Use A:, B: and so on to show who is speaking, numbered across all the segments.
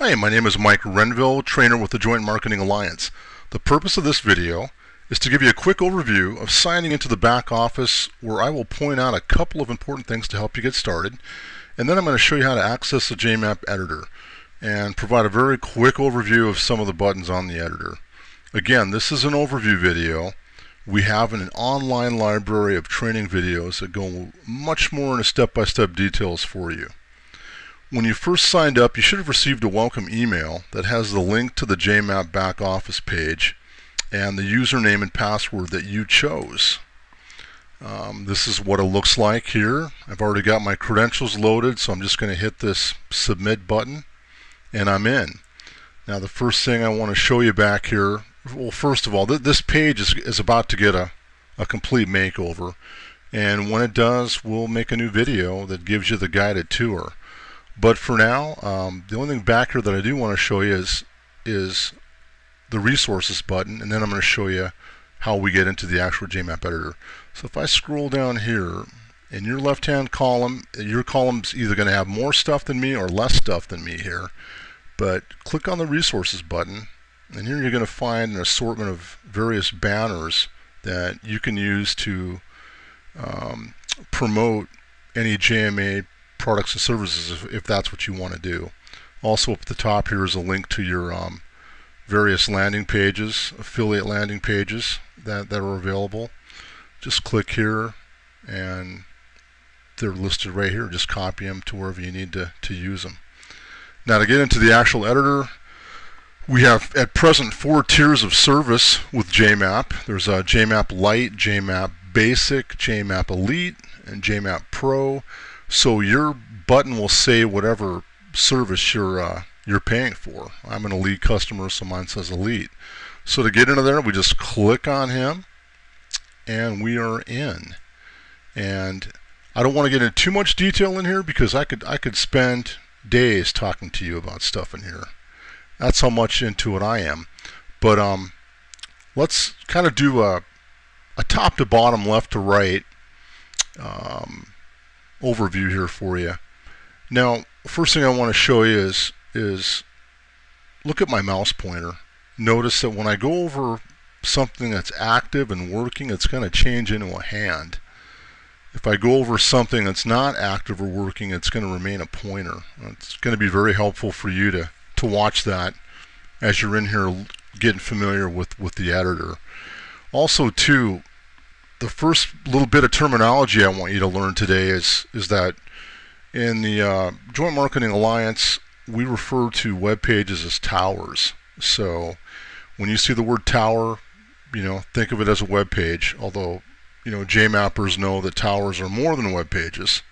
A: Hi, my name is Mike Renville, trainer with the Joint Marketing Alliance. The purpose of this video is to give you a quick overview of signing into the back office, where I will point out a couple of important things to help you get started, and then I'm going to show you how to access the JMap editor and provide a very quick overview of some of the buttons on the editor. Again, this is an overview video. We have an online library of training videos that go much more into step-by-step details for you. When you first signed up, you should have received a welcome email that has the link to the JMap back office page and the username and password that you chose. This is what it looks like here. I've already got my credentials loaded, so I'm just going to hit this submit button and I'm in. Now the first thing I want to show you back here, well, first of all, this page is about to get a complete makeover, and when it does, we'll make a new video that gives you the guided tour. But for now, the only thing back here that I do want to show you is the resources button, and then I'm going to show you how we get into the actual JMap editor. So if I scroll down here, in your left-hand column, your column's either going to have more stuff than me or less stuff than me here. But click on the resources button, and here you're going to find an assortment of various banners that you can use to promote any JMA products and services if that's what you want to do. Also up at the top here is a link to your various landing pages, affiliate landing pages that are available. Just click here and they're listed right here. Just copy them to wherever you need to use them. Now to get into the actual editor, we have at present 4 tiers of service with JMap. There's a JMap Lite, JMap Basic, JMap Elite, and JMap Pro. So your button will say whatever service you're paying for. I'm an Elite customer, so mine says Elite. So to get into there, we just click on him, and we are in. And I don't want to get into too much detail in here because I could spend days talking to you about stuff in here. That's how much into it I am. But let's kind of do a top to bottom, left to right overview here for you. Now, first thing I want to show you is look at my mouse pointer. Notice that when I go over something that's active and working, it's going to change into a hand. If I go over something that's not active or working, it's going to remain a pointer. It's going to be very helpful for you to watch that as you're in here getting familiar with the editor. Also, too, the first little bit of terminology I want you to learn today is that in the Joint Marketing Alliance, we refer to web pages as towers. So when you see the word tower, think of it as a web page, although JMappers know that towers are more than web pages.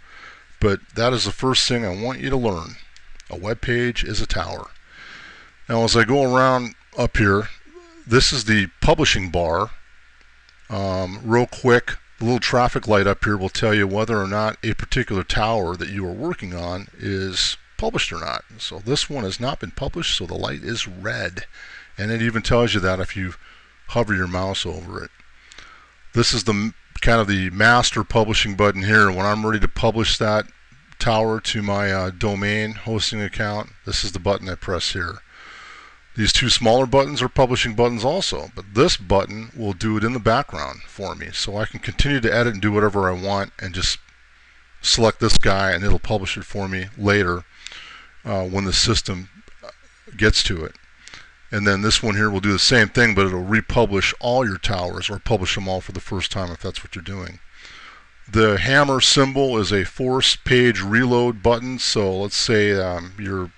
A: But that is the first thing I want you to learn. A web page is a tower. Now as I go around up here, this is the publishing bar. Real quick, the little traffic light up here will tell you whether or not a particular tower that you are working on is published or not. So this one has not been published, so the light is red. And it even tells you that if you hover your mouse over it. This is the kind of the master publishing button here. When I'm ready to publish that tower to my domain hosting account, this is the button I press here. These 2 smaller buttons are publishing buttons also, but this button will do it in the background for me, so I can continue to edit and do whatever I want and just select this guy and it'll publish it for me later when the system gets to it. And then this one here will do the same thing, but it'll republish all your towers or publish them all for the first time if that's what you're doing. The hammer symbol is a force page reload button, so let's say you're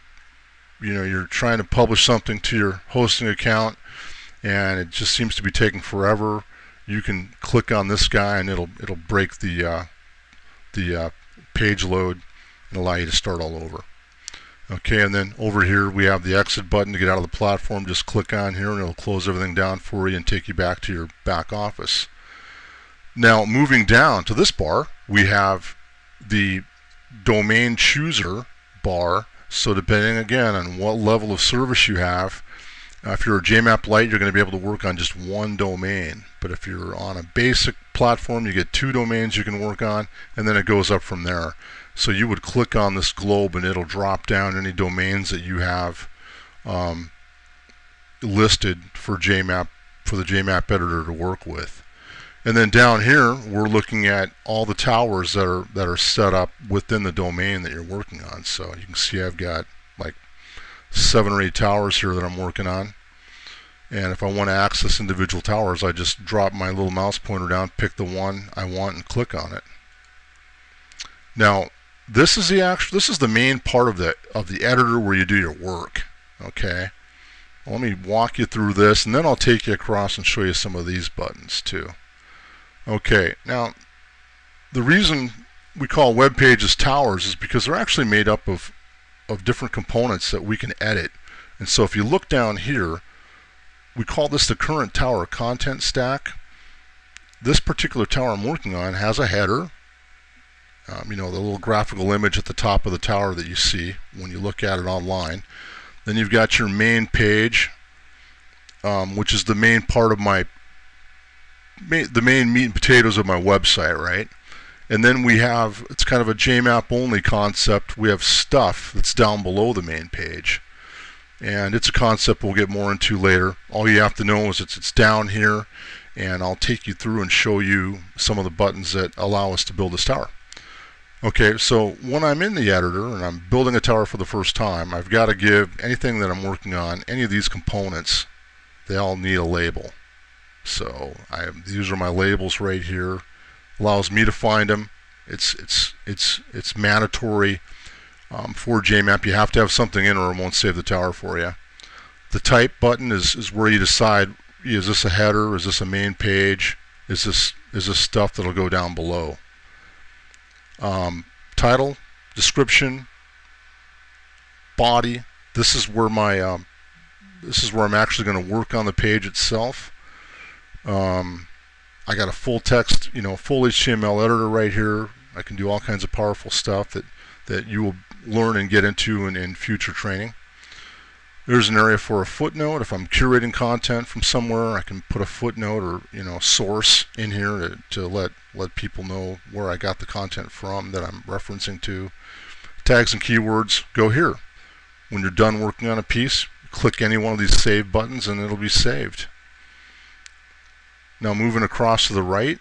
A: trying to publish something to your hosting account and it just seems to be taking forever. You can click on this guy and it'll break the page load and allow you to start all over. Okay, and then over here we have the exit button to get out of the platform. Just click on here and it'll close everything down for you and take you back to your back office. Now moving down to this bar, we have the domain chooser bar. So depending again on what level of service you have, if you're a JMap Lite, you're going to be able to work on just 1 domain. But if you're on a basic platform, you get 2 domains you can work on, and then it goes up from there. So you would click on this globe and it'll drop down any domains that you have listed for JMap, for the JMap editor to work with. And then down here we're looking at all the towers that are set up within the domain that you're working on. So you can see I've got like 7 or 8 towers here that I'm working on. And if I want to access individual towers, I just drop my little mouse pointer down, pick the one I want, and click on it. Now, this is the main part of the editor where you do your work. Okay. Well, let me walk you through this, and then I'll take you across and show you some of these buttons too. Okay. Now, the reason we call web pages towers is because they're actually made up of different components that we can edit. And so if you look down here, we call this the current tower content stack. This particular tower I'm working on has a header, you know, the little graphical image at the top of the tower that you see when you look at it online. Then you've got your main page, which is the main part of the main meat and potatoes of my website, right? And then we have, it's kind of a JMap only concept, we have stuff that's down below the main page. And it's a concept we'll get more into later. All you have to know is it's down here, and I'll take you through and show you some of the buttons that allow us to build this tower. Okay, so when I'm in the editor and I'm building a tower for the first time, I've got to give anything that I'm working on, any of these components, they all need a label. So these are my labels right here. Allows me to find them. It's mandatory. For JMap, you have to have something in or it won't save the tower for you. The type button is where you decide, is this a header, is this a main page, is this stuff that'll go down below. Title, description, body. This is where I'm actually going to work on the page itself. I got a full text, full HTML editor right here. I can do all kinds of powerful stuff that you will learn and get into in future training. There's an area for a footnote. If I'm curating content from somewhere, I can put a footnote or source in here to let people know where I got the content from that I'm referencing to. Tags and keywords go here. When you're done working on a piece, click any one of these save buttons and it'll be saved. Now moving across to the right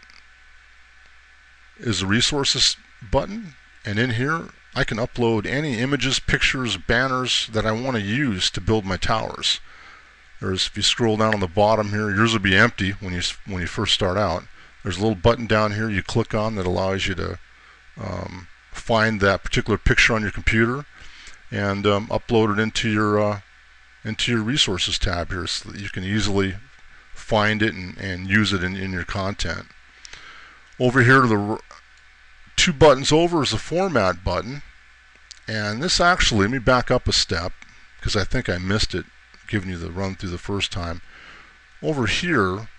A: is the resources button, and in here I can upload any images, pictures, banners that I want to use to build my towers. If you scroll down on the bottom here, yours will be empty when you first start out. There's a little button down here you click on that allows you to find that particular picture on your computer and upload it into your resources tab here, so that you can easily find it and use it in your content. Over here to the 2 buttons over is the format button, and this actually, let me back up a step because I think I missed it giving you the run through the first time. Over here,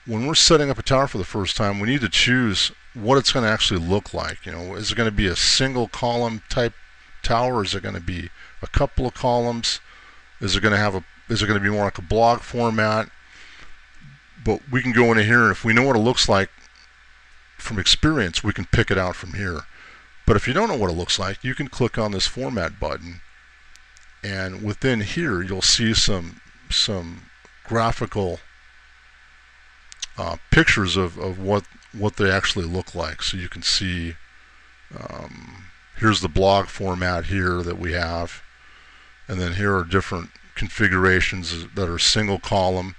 A: when we're setting up a tower for the first time, we need to choose what it's going to actually look like. Is it going to be a single column type tower? Is it going to be a couple of columns? Is it going to be more like a blog format? But we can go into here, and if we know what it looks like from experience, we can pick it out from here. But if you don't know what it looks like, you can click on this format button, and within here you'll see some graphical pictures of what they actually look like. So you can see here's the blog format here that we have, and then here are different configurations that are single column.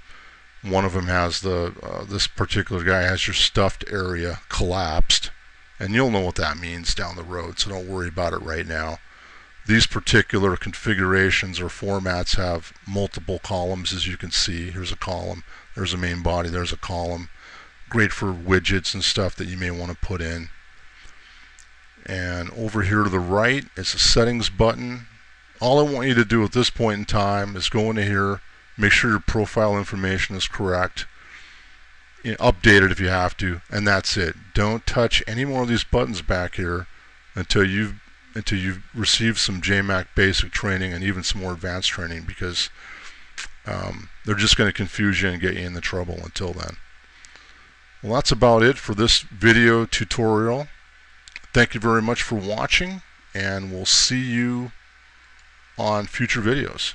A: One of them has this particular guy has your stuffed area collapsed, and you'll know what that means down the road, so don't worry about it right now. These particular configurations or formats have multiple columns, as you can see. Here's a column, there's a main body, there's a column. Great for widgets and stuff that you may want to put in. And over here to the right is a settings button. All I want you to do at this point in time is go into here, make sure your profile information is correct, update it if you have to, and that's it. Don't touch any more of these buttons back here until you've received some JMac basic training and even some more advanced training, because they're just going to confuse you and get you into trouble until then. Well, that's about it for this video tutorial. Thank you very much for watching, and we'll see you on future videos.